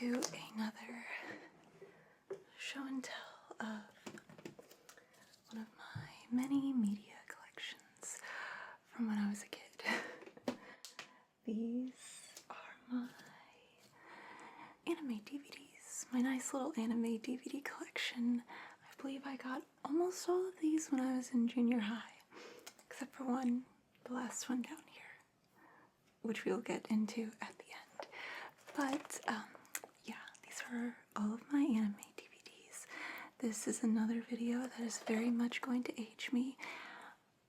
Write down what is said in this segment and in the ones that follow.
to another show and tell of one of my many media collections from when I was a kid. These are my anime DVDs, my nice little anime DVD collection. I believe I got almost all of these when I was in junior high, except for one, the last one down here, which we'll get into at the end. But yeah, these are all of my anime DVDs. This is another video that is very much going to age me,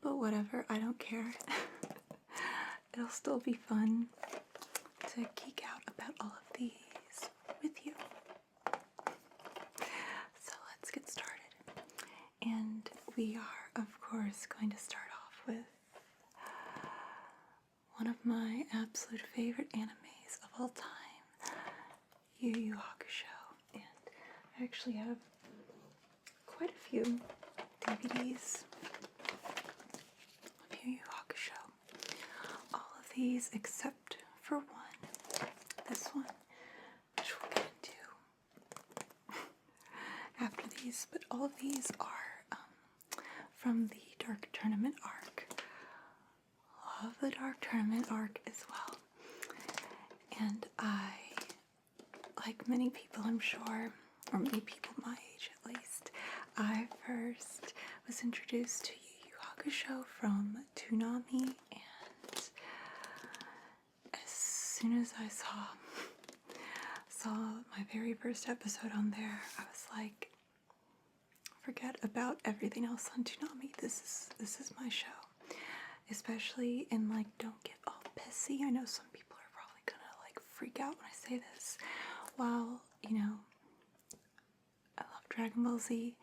but whatever, I don't care. It'll still be fun to geek out about all of these with you. So let's get started. And we are, of course, going to start off with one of my absolute favorite animes of all time, Yu Hakusho. And I actually have quite a few DVDs of Yu Hakusho. All of these except for one, this one, which we'll get into after these. But all of these are from the Dark Tournament arc. Love the Dark Tournament arc as well. And I, like many people I'm sure, or many people my age at least, I first was introduced to Yu Hakusho from Toonami, and as soon as I saw my very first episode on there, I was like, forget about everything else on Toonami. This is my show. Especially in, like, don't get all pissy. I know some people are probably gonna, like, freak out when I say this. While, you know, I love Dragon Ball Z,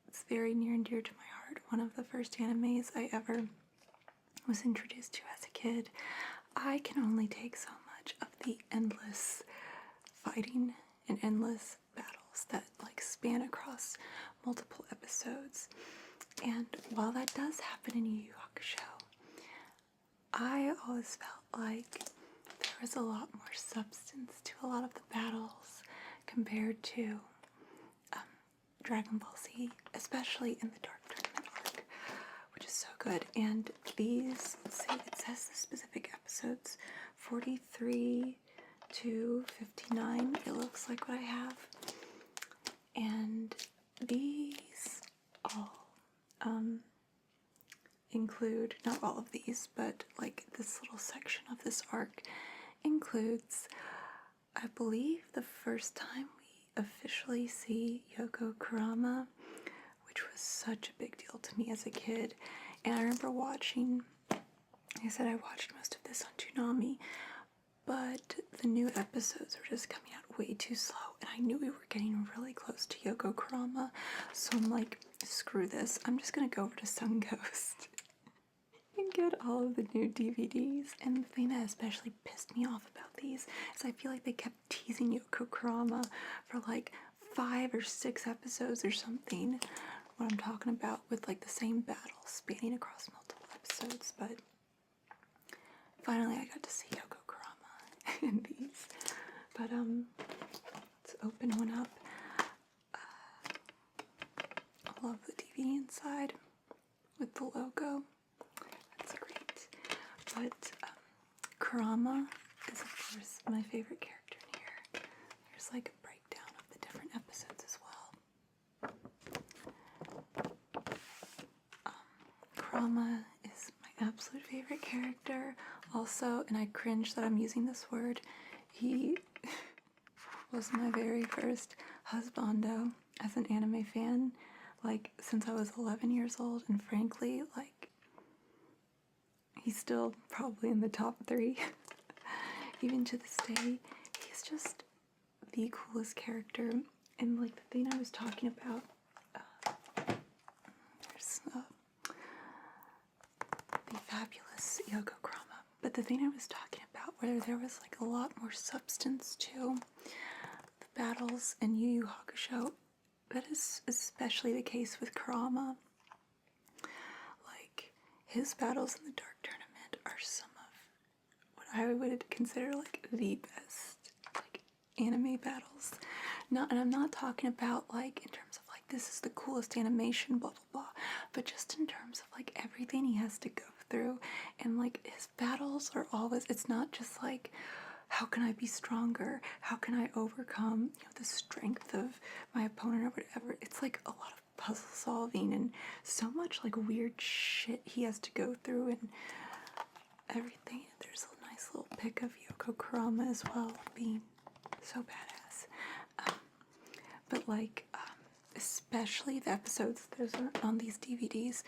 it's very near and dear to my heart. One of the first animes I ever was introduced to as a kid. I can only take so much of the endless fighting and endless battles that, like, span across multiple episodes. And while that does happen in Yu Hakusho, I always felt like there was a lot more substance to a lot of the battles compared to Dragon Ball Z, especially in the Dark Tournament arc, which is so good. And these, let's see, it says the specific episodes, 43 to 59, it looks like what I have. And these all include, not all of these, but like this little section of this arc includes, I believe, the first time we officially see Yoko Kurama, which was such a big deal to me as a kid. And I remember watching, like I said, I watched most of this on Toonami, but the new episodes were just coming out way too slow, and I knew we were getting really close to Yoko Kurama, so I'm like, screw this, I'm just gonna go over to Sun Ghost and get all of the new DVDs. And the thing that especially pissed me off about these is I feel like they kept teasing Yoko Kurama for like 5 or 6 episodes or something. What I'm talking about with like the same battle spanning across multiple episodes, but finally I got to see Yoko Kurama in these. But let's open one up. I love the DVD inside with the logo. That's great. But Kurama is, of course, my favorite character in here. There's like a breakdown of the different episodes as well. Kurama is my absolute favorite character. Also, and I cringe that I'm using this word, he was my very first husbando as an anime fan, like, since I was 11 years old, and frankly, like, he's still probably in the top 3. Even to this day, he's just the coolest character. And, like, the thing I was talking about, there's the fabulous Yoko Kurama. But the thing I was talking about, where there was, like, a lot more substance to the battles in Yu Yu Hakusho, that is especially the case with Kurama. Like, his battles in the Dark Tournament are some of what I would consider, like, the best, like, anime battles. And I'm not talking about like in terms of like this is the coolest animation, blah blah blah, but just in terms of like everything he has to go through, and like his battles are always, it's not just like how can I be stronger? How can I overcome, the strength of my opponent or whatever? It's like a lot of puzzle solving and so much like weird shit he has to go through and everything. There's a nice little pic of Yoko Kurama as well, being so badass. But like, especially the episodes that are on these DVDs,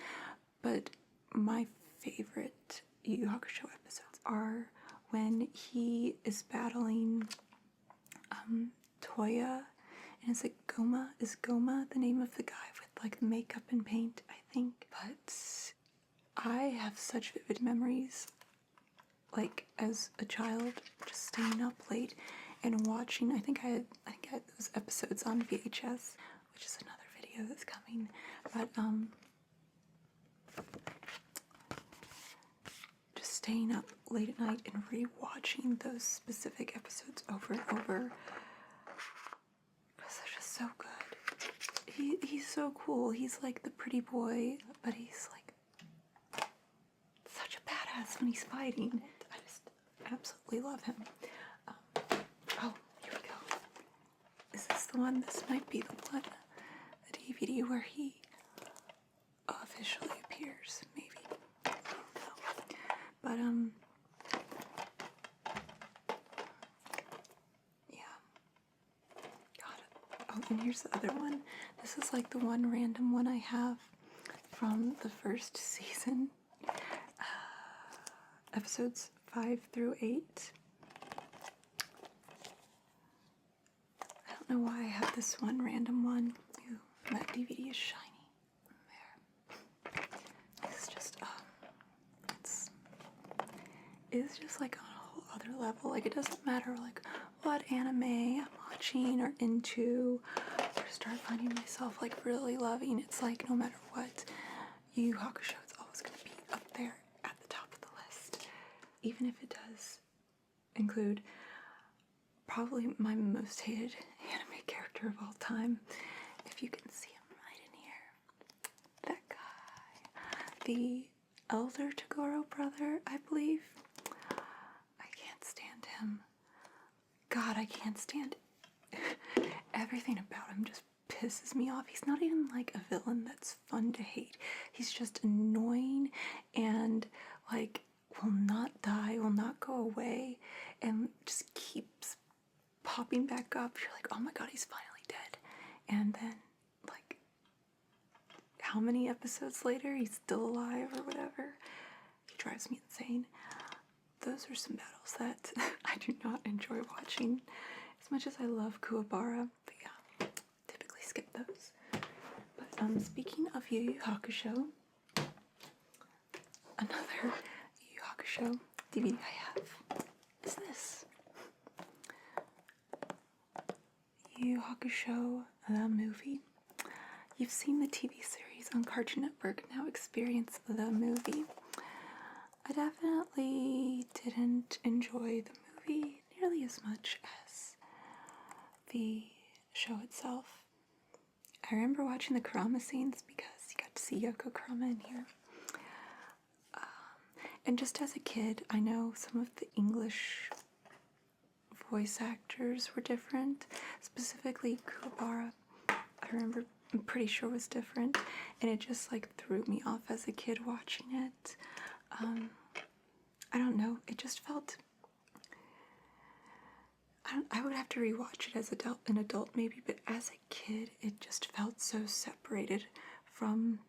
but my favorite Yu Hakusho episodes are when he is battling Toya, and is it Goma? Is Goma the name of the guy with like makeup and paint, I think? But I have such vivid memories, like as a child, just staying up late and watching. I think I had those episodes on VHS, which is another video that's coming. But just staying up late at night and rewatching those specific episodes over and over, because they're just so good. He's so cool. He's like the pretty boy, but he's like such a badass when he's fighting. I just absolutely love him. Oh, here we go. Is this the one? This might be the one. The DVD where he officially appears, maybe. I don't know. But, yeah. Got it. Oh, and here's the other one. This is like the one random one I have from the first season. Episodes 5 through 8. I don't know why I have this one random one. Ooh, that DVD is shiny. There. It's just, it's just like on a whole other level. Like, it doesn't matter like what anime I'm watching or into, or start finding myself like really loving. It's like no matter what, Yu Hakusho is always going to be up there at the top of the list, even if it does include probably my most hated anime character of all time. If you can see him right in here. That guy. The elder Toguro brother, I believe. I can't stand him. God, I can't stand everything about him just pisses me off. He's not even like a villain that's fun to hate. He's just annoying and like will not die, will not go away, and just keeps popping back up. You're like, oh my god, he's finally dead. And then like how many episodes later he's still alive or whatever. He drives me insane. Those are some battles that I do not enjoy watching as much as I love Kuwabara. But yeah, typically skip those. But speaking of Yu Yu Hakusho, another Yu Yu Hakusho DVD I have is this. Yu Yu Hakusho, the movie. You've seen the TV series on Cartoon Network, now experience the movie. I definitely didn't enjoy the movie nearly as much as the show itself. I remember watching the Kurama scenes because you got to see Yoko Kurama in here. And just as a kid, I know some of the English voice actors were different. Specifically, Kuwabara, I'm pretty sure was different. And it just like threw me off as a kid watching it. I don't know, it just felt, I would have to rewatch it as an adult maybe, but as a kid, it just felt so separated from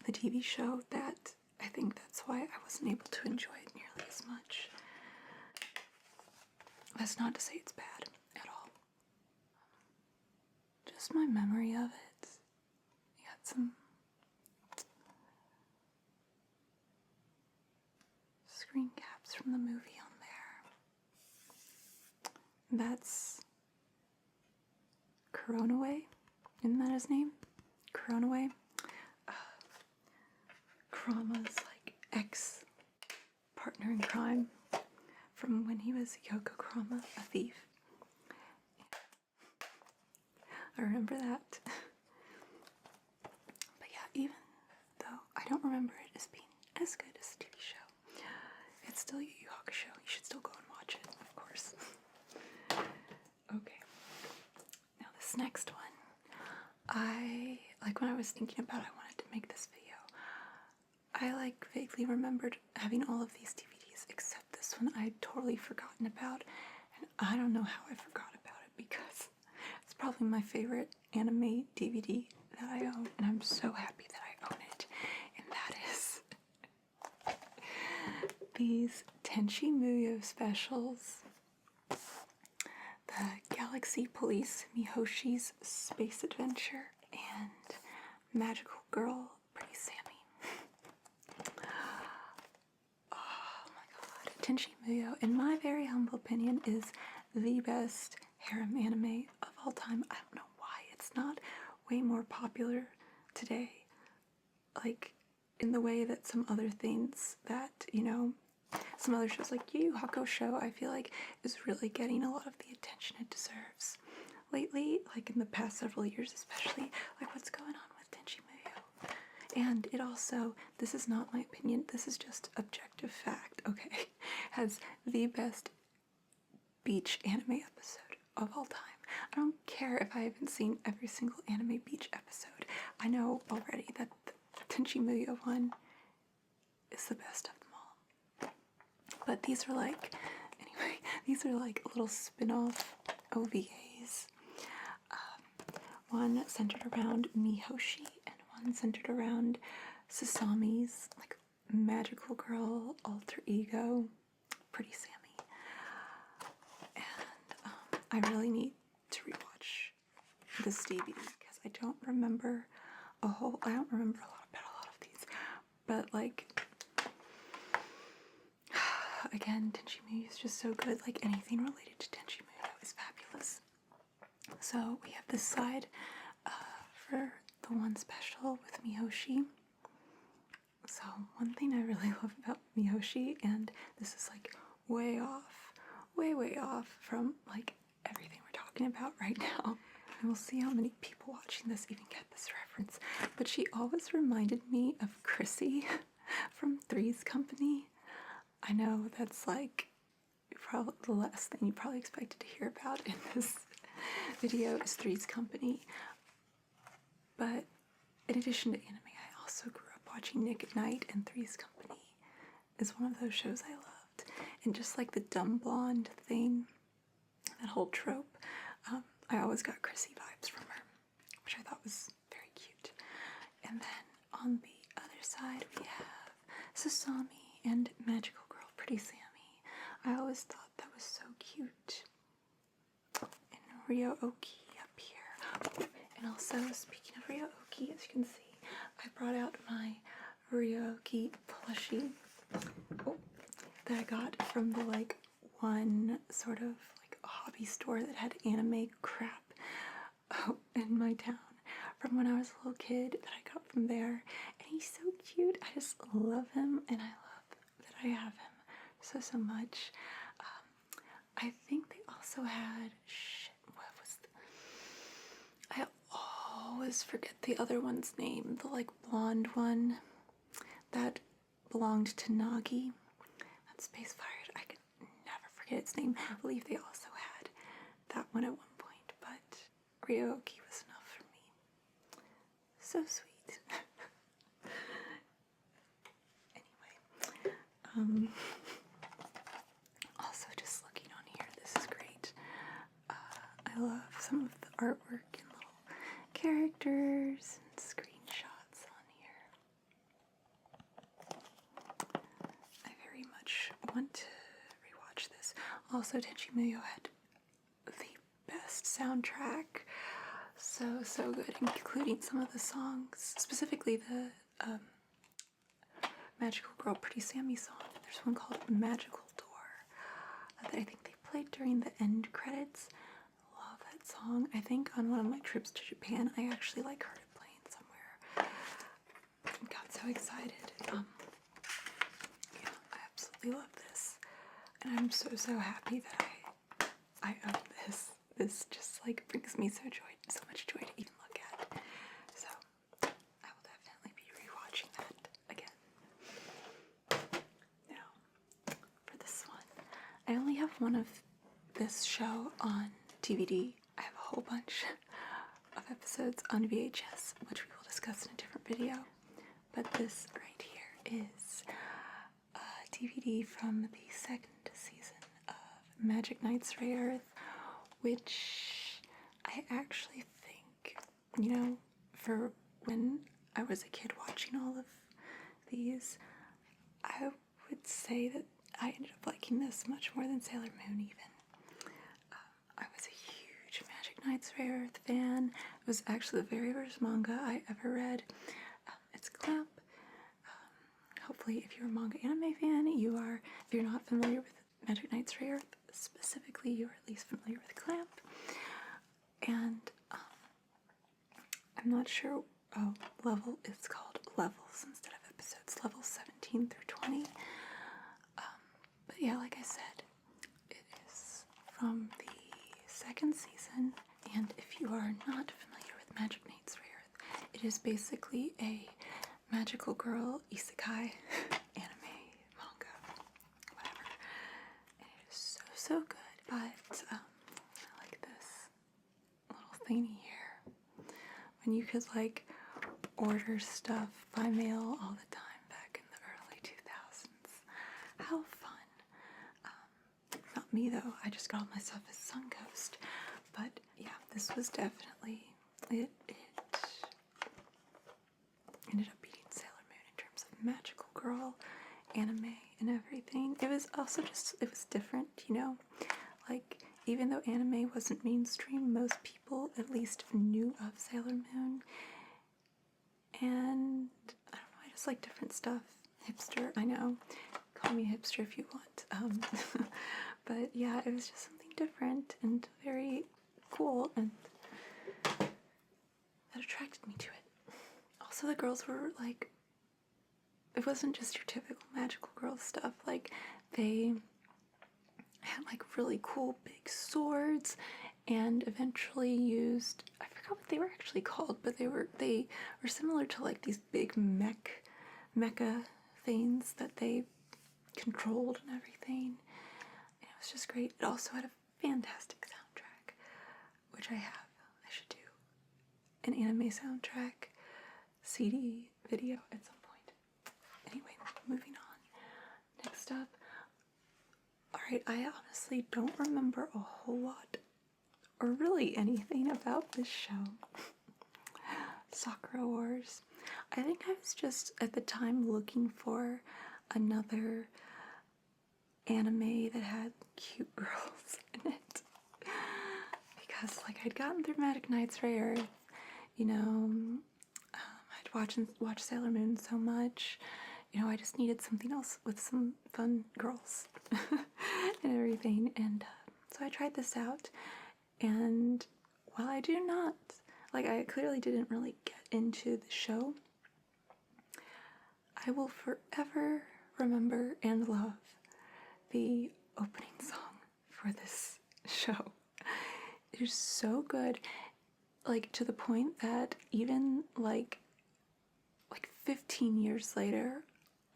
the TV show that I think that's why I wasn't able to enjoy it nearly as much. That's not to say it's bad at all. Just my memory of it. You got some screen caps from the movie on there. That's Kuronaway. Isn't that his name? Kuronaway. Kurama's like ex-partner in crime from when he was Yoko Kurama, a thief. I remember that. But yeah, even though I don't remember it as being as good as the TV show, it's still Yu Hakusho. You should still go and watch it, of course. Okay. Now this next one, when I was thinking about I wanted to make this video, I vaguely remembered having all of these DVDs except this one I'd totally forgotten about, and I don't know how I forgot about it because it's probably my favorite anime DVD that I own, and I'm so happy that I own it, and that is these Tenchi Muyo specials. The Galaxy Police Mihoshi's Space Adventure and Magical Girl Pretty Sammy. Oh my god. Tenchi Muyo, in my very humble opinion, is the best harem anime of all time. I don't know why it's not way more popular today. In the way that some other things that, some other shows like Yu Hakusho, I feel like is really getting a lot of the attention it deserves. Lately, in the past several years especially, what's going on with Tenchi Muyo? And it also, this is not my opinion, this is just objective fact, okay? Has the best beach anime episode of all time. I don't care if I haven't seen every single anime beach episode. I know already that the Tenchi Muyo one is the best of them all. But these are these are little spin-off OVAs. One centered around Mihoshi and one centered around Sasami's magical girl alter ego, Pretty Sammy. And I really need to rewatch this DVD because I don't remember a lot about a lot of these. But again, Tenchi Muyo is just so good. Anything related to Tenchi Muyo is fabulous. So we have this side for the one special with Mihoshi. So one thing I really love about Mihoshi, and this is way off from everything we're talking about right now. And we'll see how many people watching this even get this reference. But she always reminded me of Chrissy from Three's Company. I know that's probably the last thing you probably expected to hear about in this video is Three's Company. But in addition to anime, I also grew up watching Nick at Night, and Three's Company is one of those shows I loved. And just the dumb blonde thing, that whole trope, I always got Chrissy vibes from her, which I thought was very cute. And then on the other side, we have Sasami and Magical Girl Pretty Sammy. I always thought that was so cute. And Ryo-Oki up here. And also, speaking of Ryo-Oki, as you can see, I brought out my Ryo-Oki plushie that I got from the one sort of hobby store that had anime crap in my town from when I was a little kid that I got from there. And he's so cute. I just love him, and I love that I have him so much. I think they also had I always forget the other one's name, the blonde one that belonged to Nagi. That Space Pirate, I can never forget its name. I believe they also had that one at one point, but Ryo-Oki was enough for me. So sweet. Anyway, also just looking on here, this is great. I love some of the artwork and little characters and screenshots on here. I very much want to rewatch this. Also, Tenchi Muyo had the best soundtrack. So good, including some of the songs, specifically the Magical Girl Pretty Sammy song. There's one called Magical Door that I think they played during the end credits. Love that song. I think on one of my trips to Japan, I actually heard it playing somewhere. Got so excited. Yeah, I absolutely love this. And I'm so happy that I own this. this just like brings me so much joy to even look at. So I will definitely be rewatching that again. Now, for this one, I only have one of this show on DVD. I have a whole bunch of episodes on VHS, which we will discuss in a different video. But this right here is a DVD from the second season of Magic Knights Rayearth, which I actually think, you know, for when I was a kid watching all of these, I would say that I ended up liking this much more than Sailor Moon even. I was a huge Magic Knights Rayearth fan. It was actually the very first manga I ever read. It's Clamp. Hopefully, if you're a manga anime fan, you are. If you're not familiar with Magic Knights Rayearth specifically, you're at least familiar with Clamp. And I'm not sure. Oh, level. It's called levels instead of episodes. Levels 17 through 20. But yeah, like I said, it is from the second season. And if you are not familiar with Magic Knights Rayearth, it is basically a magical girl isekai anime manga, whatever. And it is so good. But I like this little thingy here. When you could like order stuff by mail all the time back in the early 2000s. How fun. Not me though, I just got all my stuff as Suncoast. But yeah, this was definitely, it ended up beating Sailor Moon in terms of magical girl, anime, and everything. It was also just, it was different, you know? Like, even though anime wasn't mainstream, most people at least knew of Sailor Moon. And, I don't know, I just like different stuff. Hipster, I know. Call me a hipster if you want. But yeah, it was just something different and very cool, and that attracted me to it. Also, the girls were like, it wasn't just your typical magical girl stuff. Like, they had like really cool big swords, and eventually used, I forgot what they were actually called, but they were similar to like these big mecha things that they controlled and everything. And it was just great. It also had a fantastic soundtrack, which I have. I should do an anime soundtrack CD video at some point. Anyway, moving on. Next up. Alright, I honestly don't remember a whole lot, or really anything about this show. Sakura Wars. I think I was just, at the time, looking for another anime that had cute girls in it. Because, like, I'd gotten through Magic Knights Rayearth, you know, I'd watched Sailor Moon so much, you know, I just needed something else with some fun girls and everything, and so I tried this out, and while I do not, like, I clearly didn't really get into the show, I will forever remember and love the opening song for this show. It is so good, like, to the point that even like 15 years later,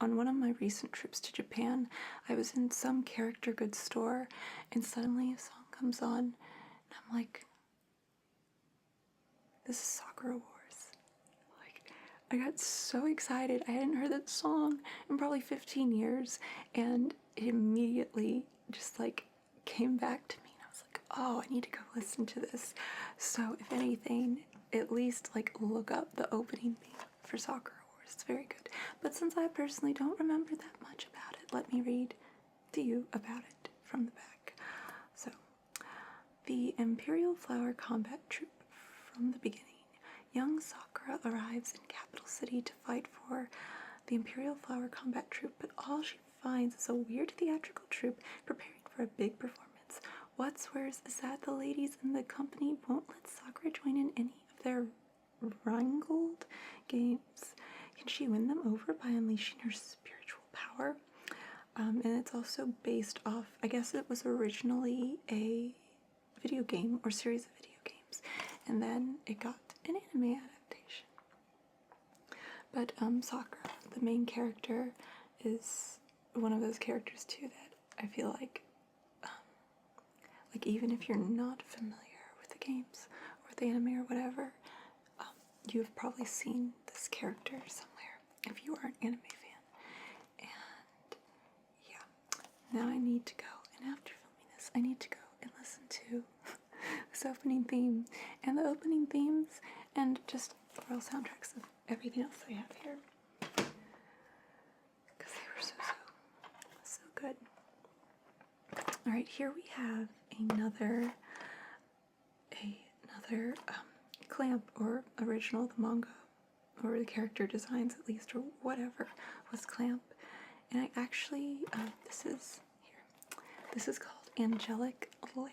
on one of my recent trips to Japan, I was in some character goods store, and suddenly a song comes on, and I'm like, this is Sakura Wars. Like, I got so excited. I hadn't heard that song in probably 15 years, and it immediately just like came back to me, and I was like, oh, I need to go listen to this. So if anything, at least like look up the opening theme for Sakura Wars. It's very good. But since I personally don't remember that much about it, let me read to you about it from the back. So, the Imperial Flower Combat Troop from the beginning. Young Sakura arrives in Capital City to fight for the Imperial Flower Combat Troop, but all she finds is a weird theatrical troupe preparing for a big performance. What's worse is that the ladies in the company won't let Sakura join in any of their wrangled games. Can she win them over by unleashing her spiritual power? And it's also based off, I guess it was originally a video game or series of video games, and then it got an anime adaptation. But Sakura, the main character, is one of those characters too that I feel like even if you're not familiar with the games or the anime or whatever, you've probably seen this character somewhere if you are an anime fan. And yeah, now I need to go, and after filming this, I need to go and listen to this opening theme and the opening themes and just overall soundtracks of everything else I have here, because they were so good. All right, here we have another clamp, or original, the manga, or the character designs at least, or whatever, was clamp. And I actually, this is called Angelic Layer.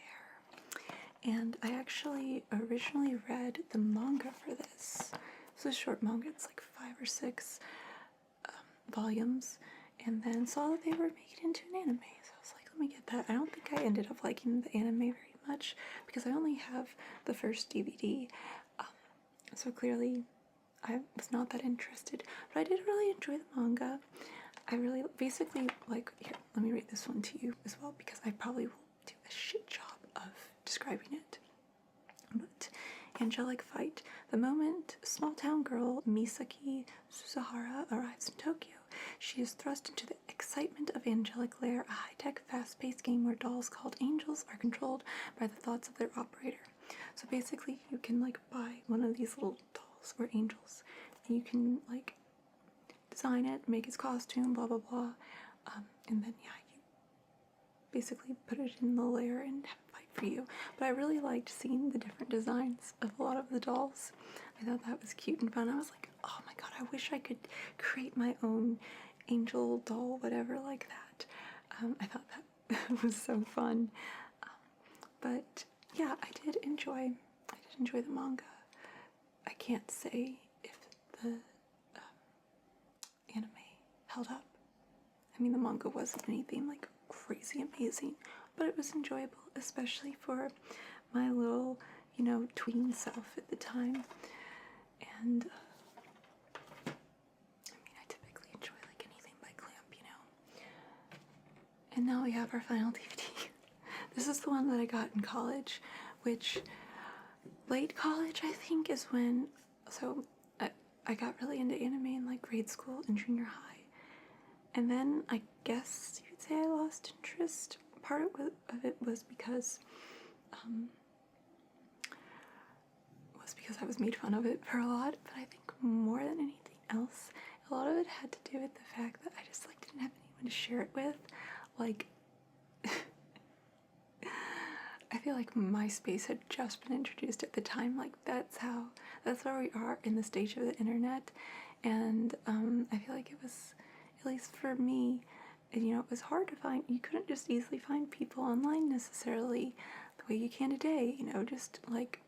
And I actually originally read the manga for this. It's a short manga, it's like 5 or 6 volumes, and then saw that they were making it into an anime. So I was like, let me get that. I don't think I ended up liking the anime very much because I only have the first DVD. So clearly I was not that interested, but I did really enjoy the manga. I really, basically, like, here, let me read this one to you as well, because I probably will do a shit job of describing it. But Angelic Fight. The moment small-town girl Misaki Suzuhara arrives in Tokyo, she is thrust into the excitement of Angelic Layer, a high-tech, fast-paced game where dolls called angels are controlled by the thoughts of their operator. So basically, you can, like, buy one of these little dolls or angels, and you can, like, design it, make its costume, blah, blah, blah, and then, yeah, you basically put it in the layer and have it fight for you. But I really liked seeing the different designs of a lot of the dolls. I thought that was cute and fun. I was like, oh my god, I wish I could create my own angel doll, whatever, like that. I thought that was so fun. But yeah, I did enjoy the manga. I can't say if the anime held up. I mean, the manga wasn't anything like crazy amazing, but it was enjoyable, especially for my little, tween self at the time. And I typically enjoy like anything by Clamp. And now we have our final DVD. This is the one that I got in college, which late college, I think, is when, so I got really into anime in like grade school and junior high. And then I guess you could say I lost interest. Part of it was because I was made fun of it for a lot, but I think more than anything else, a lot of it had to do with the fact that I just like didn't have anyone to share it with. Like, I feel like MySpace had just been introduced at the time. Like, that's where we are in the stage of the internet. And I feel like it was, at least for me, it was hard to find. You couldn't just easily find people online necessarily the way you can today. Just like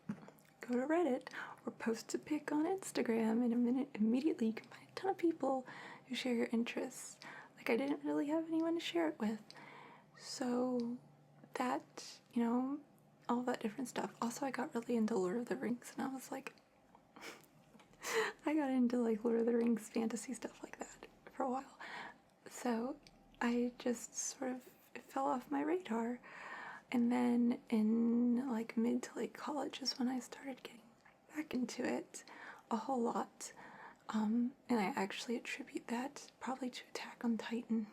go to Reddit or post a pic on Instagram, and immediately you can find a ton of people who share your interests. Like, I didn't really have anyone to share it with. So that, all that different stuff. Also, I got really into Lord of the Rings, and I was like, I got into like Lord of the Rings fantasy stuff like that for a while. So I just sort of, it fell off my radar. And then in like mid to late college is when I started getting back into it a whole lot. And I actually attribute that probably to Attack on Titan.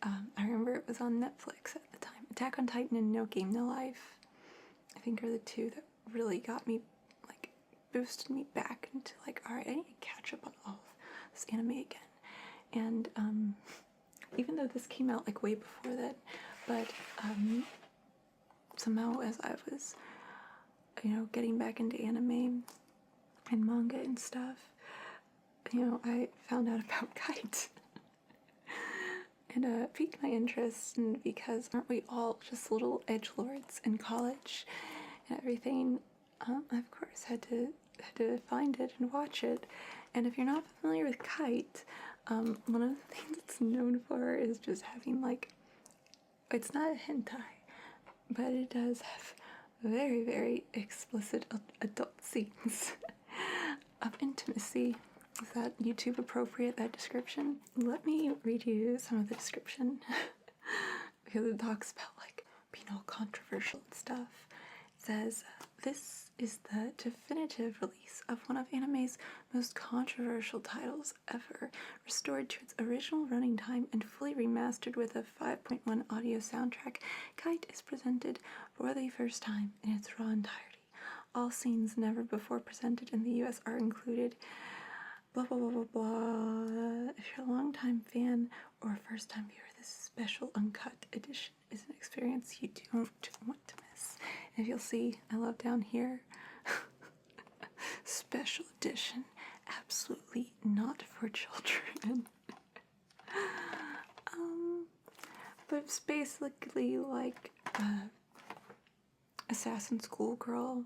I remember it was on Netflix at the time. Attack on Titan and No Game No Life, I think, are the two that really got me, like, boosted me back into like, alright, I need to catch up on all of this anime again. And even though this came out like way before that, but somehow as I was, getting back into anime and manga and stuff, I found out about Kite. And piqued my interest, and because aren't we all just little edgelords in college and everything, I of course had to find it and watch it. And if you're not familiar with Kite, one of the things it's known for is just having like, it's not a hentai, but it does have very, very explicit adult scenes of intimacy. Is that YouTube appropriate, that description? Let me read you some of the description because it talks about like being all controversial and stuff. It says, this is the definitive release of one of anime's most controversial titles ever, restored to its original running time and fully remastered with a 5.1 audio soundtrack. Kite is presented for the first time in its raw entirety. All scenes never before presented in the US are included. Blah, blah, blah, blah, blah. If you're a longtime fan or a first-time viewer, this special uncut edition is an experience you don't want to miss. And if you'll see, I love down here, special edition, absolutely not for children. But it's basically like assassin schoolgirl.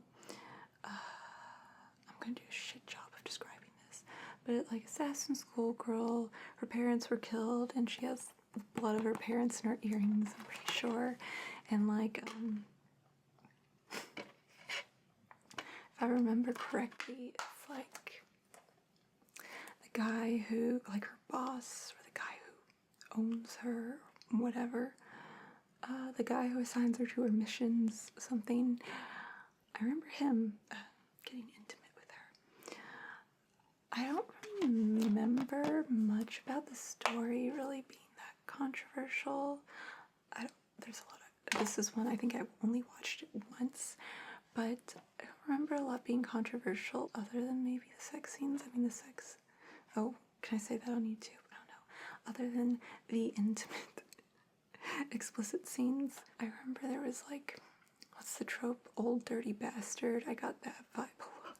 I'm gonna do a shit job of describing this, but like assassin schoolgirl, her parents were killed, and she has the blood of her parents in her earrings, I'm pretty sure. And like, if I remember correctly, it's like the guy who, like her boss, or the guy who owns her, whatever, the guy who assigns her to her missions, something. I remember him getting intimate with her. I don't remember much about the story really being that controversial. There's a lot of, this is one I think I only watched it once, but I don't remember a lot being controversial other than maybe the sex scenes. I mean the sex, oh, can I say that on YouTube? I don't know. Other than the intimate explicit scenes, I remember there was like, what's the trope? Old dirty bastard. I got that vibe a lot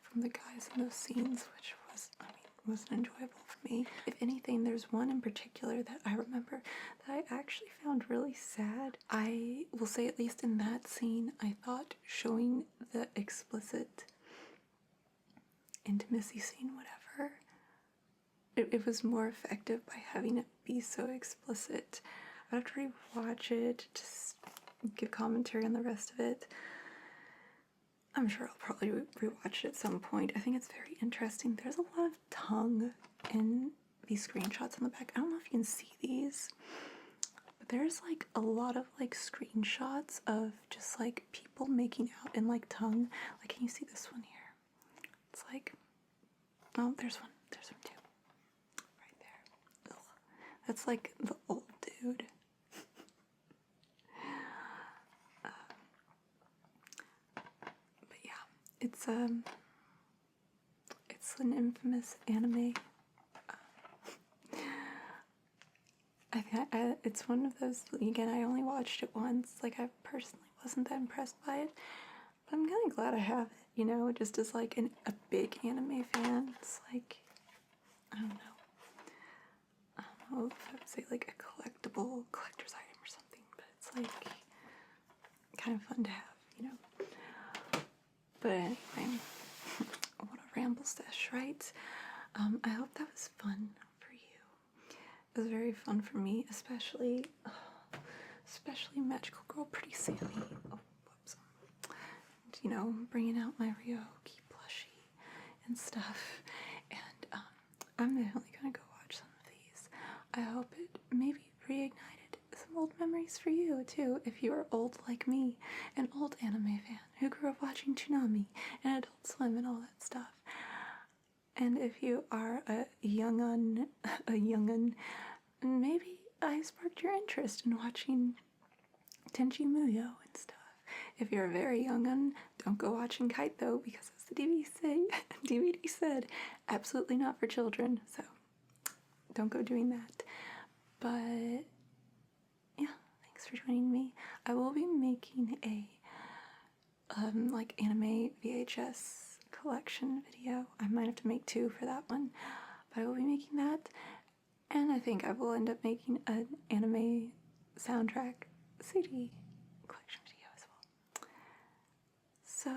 from the guys in those scenes, which was, I mean, wasn't enjoyable for me. If anything, there's one in particular that I remember that I actually found really sad. I will say, at least in that scene, I thought showing the explicit intimacy scene, whatever, it was more effective by having it be so explicit. I'd have to rewatch it, just give commentary on the rest of it. I'm sure I'll probably rewatch it at some point. I think it's very interesting. There's a lot of tongue in these screenshots on the back. I don't know if you can see these, but there's like a lot of like screenshots of just like people making out in like tongue. Like, can you see this one here? It's like, oh, there's one too. Right there. Ugh. That's like the old dude. It's an infamous anime. I think it's one of those, again, I only watched it once. Like, I personally wasn't that impressed by it, but I'm kind of glad I have it, you know, just as like a big anime fan. It's like, I don't know if I would say like a collector's item or something, but it's like kind of fun to have, you know. But anyway, what a ramble sesh, right? I hope that was fun for you. It was very fun for me, especially Magical Girl Pretty Sammy. Oh, whoops. And, you know, bringing out my Ryoki plushie and stuff. And I'm definitely gonna go watch some of these. I hope it maybe reignited some old memories for you too, if you are old like me, an old anime fan who grew up watching Toonami and Adult Swim and all that stuff. And if you are a young'un, maybe I sparked your interest in watching Tenchi Muyo and stuff. If you're a very young'un, don't go watching Kite though, because as the DVD said, absolutely not for children, so don't go doing that. But yeah, thanks for joining me. I will be making a like anime VHS collection video. I might have to make 2 for that one, but I will be making that, and I think I will end up making an anime soundtrack CD collection video as well. So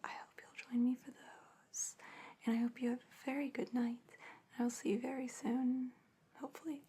I hope you'll join me for those, and I hope you have a very good night, and I will see you very soon, hopefully.